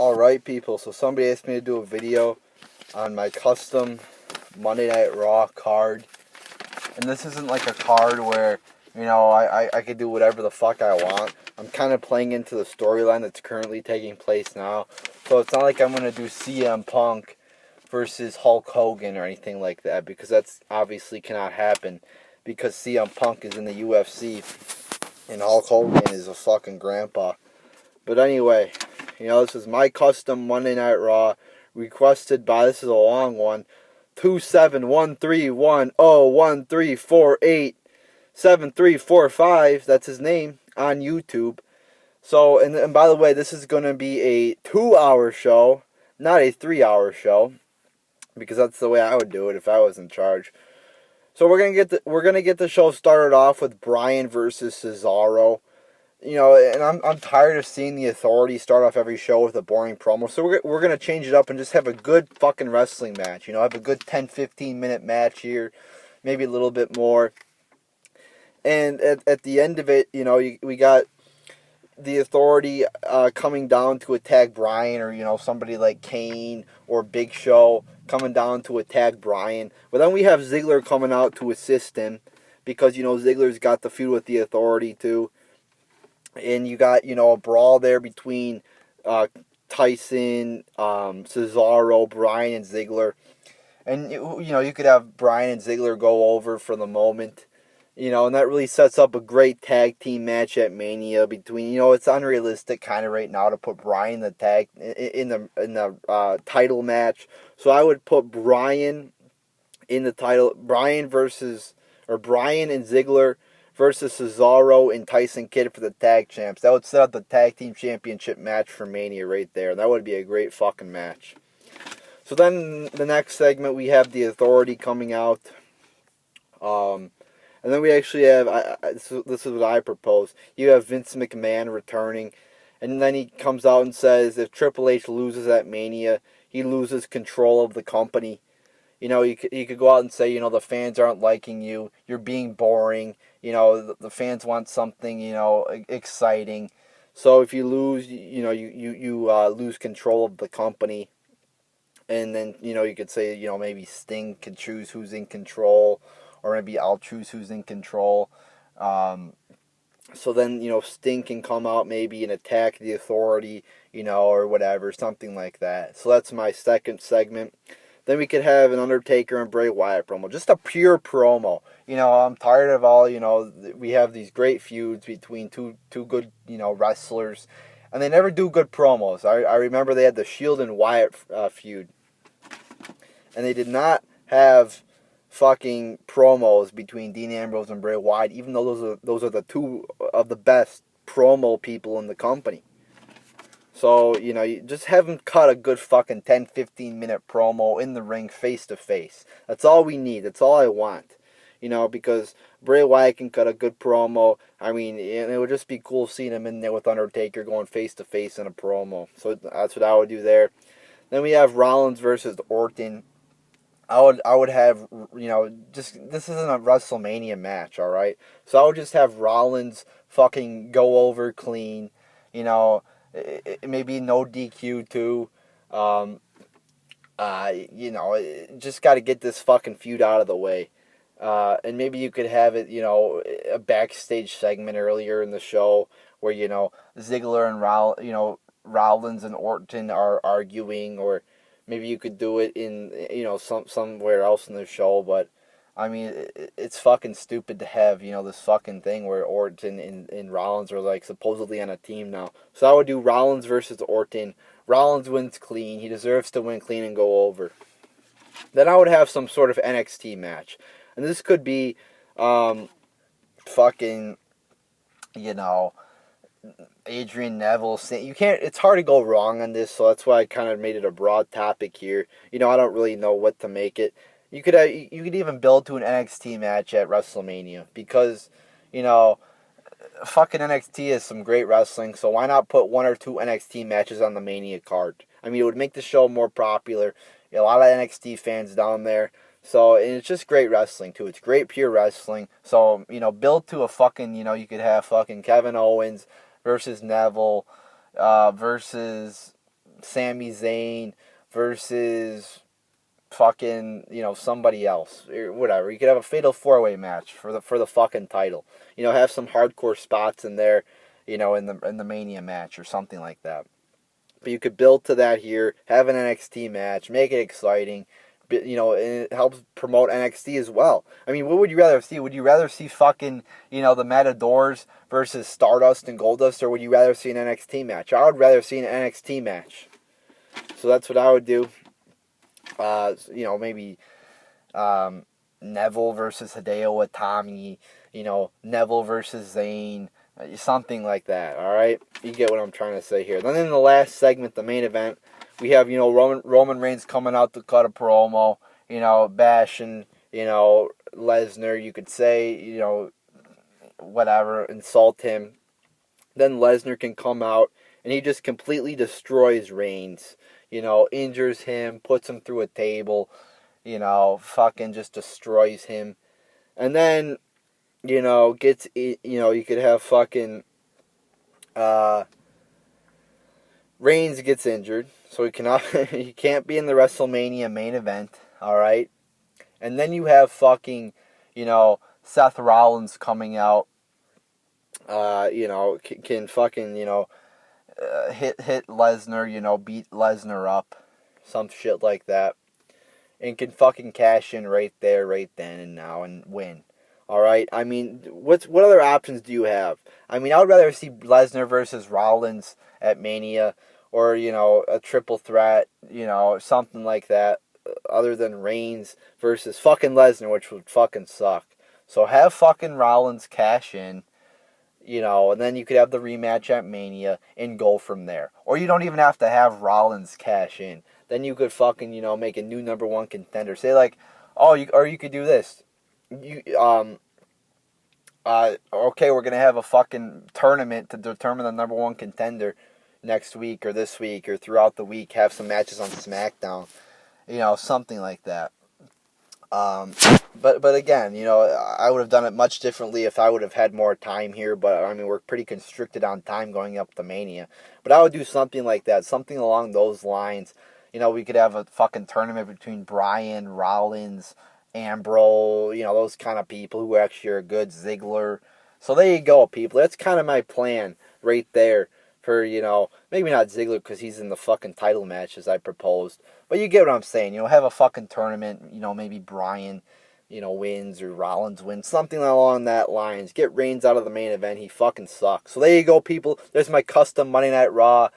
Alright, people, so somebody asked me to do a video on my custom Monday Night Raw card. And this isn't like a card where, I could do whatever the fuck I want. I'm kind of playing into the storyline that's currently taking place now. So it's not like I'm going to do CM Punk versus Hulk Hogan or anything like that, because that's obviously cannot happen, because CM Punk is in the UFC and Hulk Hogan is a fucking grandpa. But anyway, this is my custom Monday Night Raw, requested by, this is a long one, 271310134873445. That's his name on YouTube. So, and by the way, this is going to be a 2-hour show, not a 3-hour show, because that's the way I would do it if I was in charge. So we're gonna get the show started off with Bryan versus Cesaro. And I'm tired of seeing the Authority start off every show with a boring promo. So we're going to change it up and just have a good fucking wrestling match. Have a good 10-15 minute match here. Maybe a little bit more. And at the end of it, we got the Authority coming down to attack Bryan, or, somebody like Kane or Big Show coming down to attack Bryan. But then we have Ziggler coming out to assist him, because, Ziggler's got the feud with the Authority too. And you got, a brawl there between Tyson, Cesaro, Bryan, and Ziggler. And, you could have Bryan and Ziggler go over for the moment. And that really sets up a great tag team match at Mania between, it's unrealistic kind of right now to put Bryan in the title match. So I would put Bryan in the title, Bryan and Ziggler versus Cesaro and Tyson Kidd for the tag champs. That would set up the tag team championship match for Mania right there. That would be a great fucking match. So then the next segment, we have the Authority coming out. And then we actually have, this is what I propose. You have Vince McMahon returning. And then he comes out and says if Triple H loses at Mania, he loses control of the company. You could go out and say, the fans aren't liking you. You're being boring. The fans want something, exciting. So if you lose, you lose control of the company. And then, you could say, maybe Sting can choose who's in control. Or maybe I'll choose who's in control. So then, Sting can come out maybe and attack the Authority, or whatever, something like that. So that's my second segment. Then we could have an Undertaker and Bray Wyatt promo. Just a pure promo. I'm tired of all, we have these great feuds between two good, wrestlers. And they never do good promos. I remember they had the Shield and Wyatt feud. And they did not have fucking promos between Dean Ambrose and Bray Wyatt, even though those are the two of the best promo people in the company. So, you just have them cut a good fucking 10-15 minute promo in the ring face to face. That's all we need. That's all I want. Because Bray Wyatt can cut a good promo. I mean, it would just be cool seeing him in there with Undertaker going face to face in a promo. So that's what I would do there. Then we have Rollins versus Orton. I would have, this isn't a WrestleMania match, alright? So I would just have Rollins fucking go over clean, maybe no DQ too. Just got to get this fucking feud out of the way. And maybe you could have it, a backstage segment earlier in the show where, Ziggler and Rollins and Orton are arguing, or maybe you could do it in, somewhere else in the show. But I mean, it's fucking stupid to have, this fucking thing where Orton and Rollins are, like, supposedly on a team now. So I would do Rollins versus Orton. Rollins wins clean. He deserves to win clean and go over. Then I would have some sort of NXT match. And this could be, fucking, Adrian Neville. It's hard to go wrong on this, so that's why I kind of made it a broad topic here. I don't really know what to make it. You could even build to an NXT match at WrestleMania, because, fucking NXT is some great wrestling, so why not put 1 or 2 NXT matches on the Mania card? I mean, it would make the show more popular. A lot of NXT fans down there. So, and it's just great wrestling, too. It's great pure wrestling. So, build to a fucking, you could have fucking Kevin Owens versus Neville versus Sami Zayn versus fucking, somebody else or whatever. You could have a fatal 4-way match for the fucking title. Have some hardcore spots in there, in the Mania match or something like that. But you could build to that here, have an NXT match, make it exciting. And it helps promote NXT as well. I mean, what would you rather see? Would you rather see fucking, the Matadors versus Stardust and Goldust, or would you rather see an NXT match? I would rather see an NXT match. So that's what I would do. Maybe Neville versus Hideo Itami, Neville versus Zayn, something like that, all right? You get what I'm trying to say here. Then in the last segment, the main event, we have, Roman Reigns coming out to cut a promo, bashing, Lesnar, you could say, whatever, insult him. Then Lesnar can come out, and he just completely destroys Reigns, injures him, puts him through a table, fucking just destroys him. And then, you could have fucking, Reigns gets injured, so he can't be in the WrestleMania main event, alright? And then you have fucking, Seth Rollins coming out, can fucking, hit Lesnar, beat Lesnar up, some shit like that, and can fucking cash in right there, right then and now, and win. All right. I mean, what other options do you have? I mean, I would rather see Lesnar versus Rollins at Mania, or a triple threat, something like that, other than Reigns versus fucking Lesnar, which would fucking suck. So have fucking Rollins cash in. And then you could have the rematch at Mania and go from there. Or you don't even have to have Rollins cash in. Then you could fucking, make a new number one contender. Say like, or you could do this. Okay, we're gonna have a fucking tournament to determine the number one contender next week or this week or throughout the week. Have some matches on SmackDown. Something like that. But again, I would have done it much differently if I would have had more time here. But I mean, we're pretty constricted on time going up to Mania. But I would do something like that, something along those lines. We could have a fucking tournament between Bryan, Rollins, Ambrose, those kind of people who actually are good, Ziggler. So there you go, people. That's kind of my plan right there for, maybe not Ziggler because he's in the fucking title match as I proposed. But you get what I'm saying. Have a fucking tournament, maybe Bryan, wins or Rollins wins, something along that lines. Get Reigns out of the main event. He fucking sucks. So there you go, people. There's my custom Monday Night Raw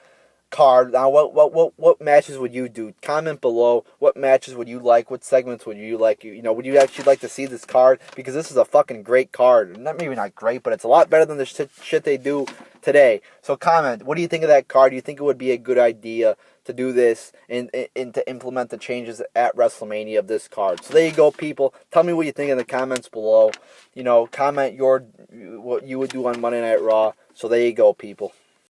card. Now, what matches would you do? Comment below. What matches would you like? What segments would you like? Would you actually like to see this card? Because this is a fucking great card. Maybe not great, but it's a lot better than the shit they do today. So comment. What do you think of that card? Do you think it would be a good idea to do this and to implement the changes at WrestleMania of this card? So there you go, people. Tell me what you think in the comments below. Comment what you would do on Monday Night Raw. So there you go, people.